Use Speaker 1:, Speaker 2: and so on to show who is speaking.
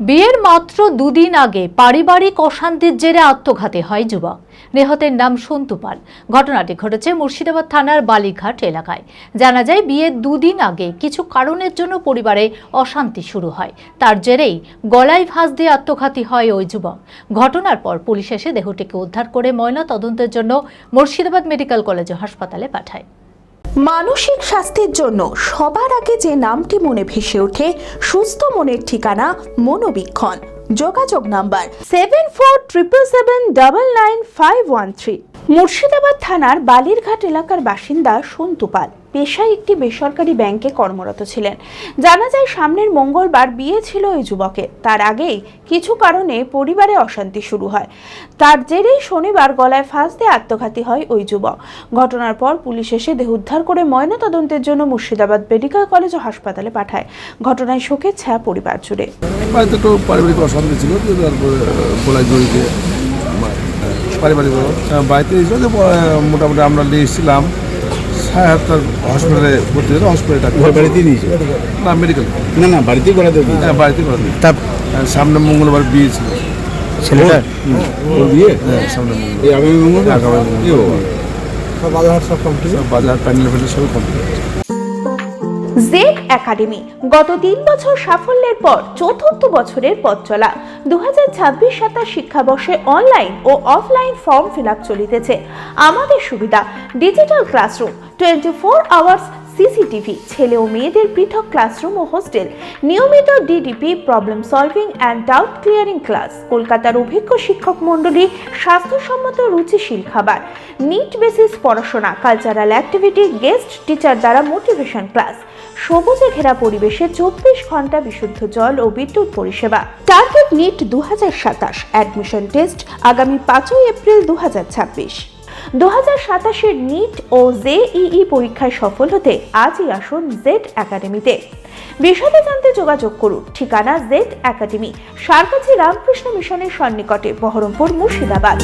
Speaker 1: বিয়ের মাত্র দুদিন আগে পারিবারিক অশান্তির জেরে আত্মঘাতী হয় যুবক। নিহতের নাম সন্তু পাল। ঘটনাটি ঘটেছে মুর্শিদাবাদ থানার বালিঘাট এলাকায়। জানা যায়, বিয়ের দুদিন আগে কিছু কারণের জন্য পরিবারে অশান্তি শুরু হয়। তার জেরেই গলায় ফাঁস দিয়ে আত্মঘাতী হয় ওই যুবক। ঘটনার পর পুলিশ এসে দেহটিকে উদ্ধার করে ময়না তদন্তের জন্য মুর্শিদাবাদ মেডিকেল কলেজ ও হাসপাতালে পাঠায়।
Speaker 2: মানসিক স্বাস্থ্যের জন্য সবার আগে যে নামটি মনে ভেসে ওঠে, সুস্থ মনের ঠিকানা মনোবীক্ষণ। যোগাযোগ নাম্বার 7477799513। মুর্শিদাবাদ থানার বালিরঘাট এলাকার বাসিন্দা সন্তু পাল পেশায় একটি বেসরকারি ব্যাংকে কর্মরত ছিলেন। জানা যায়, সামনের মঙ্গলবার বিয়ে ছিল ওই যুবকের। তার আগেই কিছু কারণে পরিবারে অশান্তি শুরু হয়। তার জেরেই শনিবার গলায় ফাঁস দিয়ে আত্মঘাতী হয় ওই যুবক। ঘটনার পর পুলিশ এসে দেহ উদ্ধার করে ময়না তদন্তের জন্য মুর্শিদাবাদ মেডিকেল কলেজ ও হাসপাতালে পাঠায়। ঘটনায় শোকের ছায়া পরিবার জুড়ে।
Speaker 3: বাড়িতে একটু পারিবারিক অশান্তি ছিল, তারপরে গলায় দড়ি দিয়ে পারিবারিক বাড়িতে এসেছিল যে মোটামুটি আমরা নিয়ে এসেছিলাম তার হসপিটালে ভর্তি হয়েছিল। হসপিটালে
Speaker 4: বাড়িতেই নিয়েছে
Speaker 3: না, মেডিকেল
Speaker 4: না বাড়িতেই করাতে দিয়েছে।
Speaker 3: হ্যাঁ, বাড়িতে করে দিই।
Speaker 4: তার
Speaker 3: সামনে মঙ্গলবার বিয়ে ছিল
Speaker 4: ছেলেটা
Speaker 3: ওর বিয়ে। হ্যাঁ, সামনে
Speaker 4: এই আগামী মঙ্গলবার
Speaker 3: বাজার সব কমপ্লিট, বাজার প্যান্ডেল ফ্যান্ডেল সব কমপ্লিট।
Speaker 2: জেড একাডেমি গত 3 বছর সাফল্যের পর চতুর্থ বছরের পথ চলা। 2026-27 শিক্ষাবর্ষে অনলাইন ও অফলাইন ফর্ম ফিল আপ চলিতেছে। আমাদের সুবিধা ডিজিটাল ক্লাসরুম, 24 আওয়ার্স সিসিটিভি, ছেলে ও মেয়েদের পৃথক ক্লাসরুম ও হোস্টেল, নিয়মিত DDP, problem solving and doubt clearing class, কলকাতার অভিজ্ঞ শিক্ষক মণ্ডলী, স্বাস্থ্যসম্মত রুচিশীল খাবার, নিট বেসিস পড়াশোনা, কালচারাল অ্যাক্টিভিটি, গেস্ট টিচার দ্বারা মোটিভেশন ক্লাস, সবুজে ঘেরা পরিবেশে 24 ঘন্টা বিশুদ্ধ জল ও বিদ্যুৎ পরিষেবা। টার্গেট নিট 2027, অ্যাডমিশন টেস্ট আগামী 5 এপ্রিল 2026। 2027-এর নিট ও জেইই পরীক্ষায় সফল হতে আজই আসুন জেড একাডেমিতে। বিশদে জানতে যোগাযোগ করুন। ঠিকানা জেড একাডেমি, সারকাছি রামকৃষ্ণ মিশনের সন্নিকটে, বহরমপুর, মুর্শিদাবাদ।